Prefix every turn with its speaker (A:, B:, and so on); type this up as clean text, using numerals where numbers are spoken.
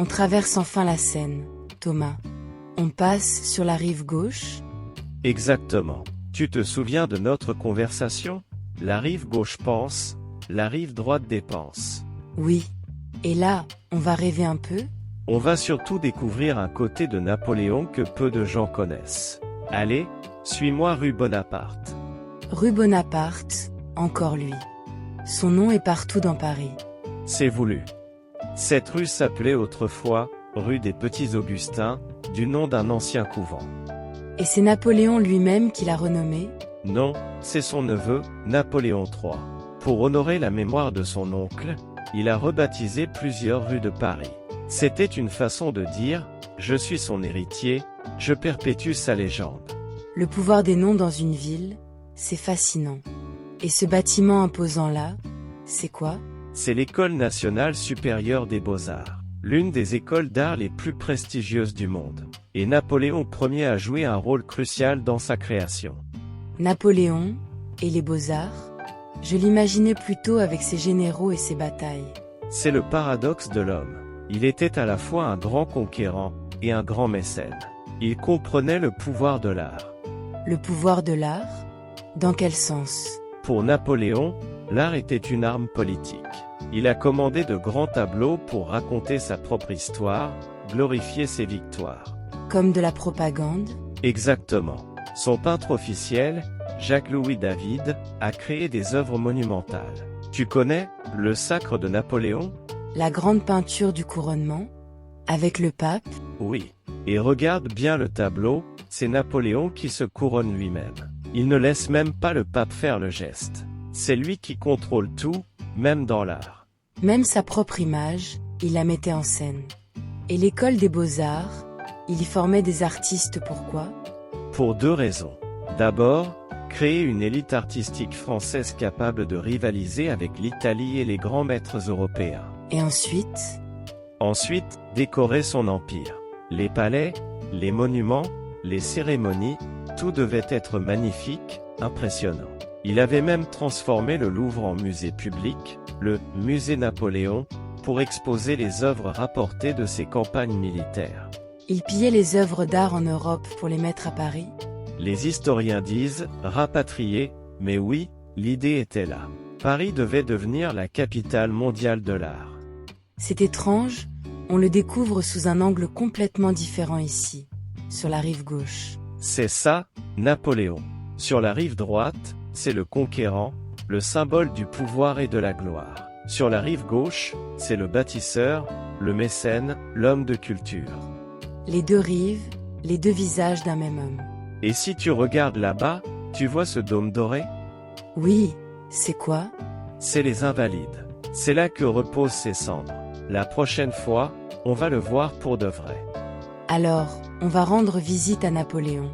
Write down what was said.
A: On traverse enfin la Seine, Thomas. On passe sur la rive gauche?
B: Exactement. Tu te souviens de notre conversation? La rive gauche pense, la rive droite dépense.
A: Oui. Et là, on va rêver un peu?
B: On va surtout découvrir un côté de Napoléon que peu de gens connaissent. Allez, suis-moi rue Bonaparte.
A: Rue Bonaparte, encore lui. Son nom est partout dans Paris.
B: C'est voulu. Cette rue s'appelait autrefois rue des Petits Augustins, du nom d'un ancien couvent.
A: Et c'est Napoléon lui-même qui l'a renommée?
B: Non, c'est son neveu, Napoléon III. Pour honorer la mémoire de son oncle, il a rebaptisé plusieurs rues de Paris. C'était une façon de dire « Je suis son héritier, je perpétue sa légende ».
A: Le pouvoir des noms dans une ville, c'est fascinant. Et ce bâtiment imposant là, c'est quoi?
B: C'est l'École nationale supérieure des beaux-arts, l'une des écoles d'art les plus prestigieuses du monde. Et Napoléon Ier a joué un rôle crucial dans sa création.
A: Napoléon et les beaux-arts? Je l'imaginais plutôt avec ses généraux et ses batailles.
B: C'est le paradoxe de l'homme. Il était à la fois un grand conquérant et un grand mécène. Il comprenait le pouvoir de l'art.
A: Le pouvoir de l'art? Dans quel sens?
B: Pour Napoléon, l'art était une arme politique. Il a commandé de grands tableaux pour raconter sa propre histoire, glorifier ses victoires.
A: Comme de la propagande?
B: Exactement. Son peintre officiel, Jacques-Louis David, a créé des œuvres monumentales. Tu connais le Sacre de Napoléon?
A: La grande peinture du couronnement? Avec le pape?
B: Oui. Et regarde bien le tableau, c'est Napoléon qui se couronne lui-même. Il ne laisse même pas le pape faire le geste. C'est lui qui contrôle tout, même dans l'art.
A: Même sa propre image, il la mettait en scène. Et l'école des beaux-arts, il y formait des artistes, pourquoi?
B: Pour deux raisons. D'abord, créer une élite artistique française capable de rivaliser avec l'Italie et les grands maîtres européens.
A: Et ensuite?
B: Ensuite, décorer son empire. Les palais, les monuments, les cérémonies, tout devait être magnifique, impressionnant. Il avait même transformé le Louvre en musée public, le musée Napoléon, pour exposer les œuvres rapportées de ses campagnes militaires.
A: Il pillait les œuvres d'art en Europe pour les mettre à Paris?
B: Les historiens disent « rapatrier », mais oui, l'idée était là. Paris devait devenir la capitale mondiale de l'art.
A: C'est étrange, on le découvre sous un angle complètement différent ici, sur la rive gauche.
B: C'est ça, Napoléon. Sur la rive droite, c'est le conquérant, le symbole du pouvoir et de la gloire. Sur la rive gauche, c'est le bâtisseur, le mécène, l'homme de culture.
A: Les deux rives, les deux visages d'un même homme.
B: Et si tu regardes là-bas, tu vois ce dôme doré?
A: Oui, c'est quoi?
B: C'est les Invalides. C'est là que reposent ses cendres. La prochaine fois, on va le voir pour de vrai.
A: Alors, on va rendre visite à Napoléon.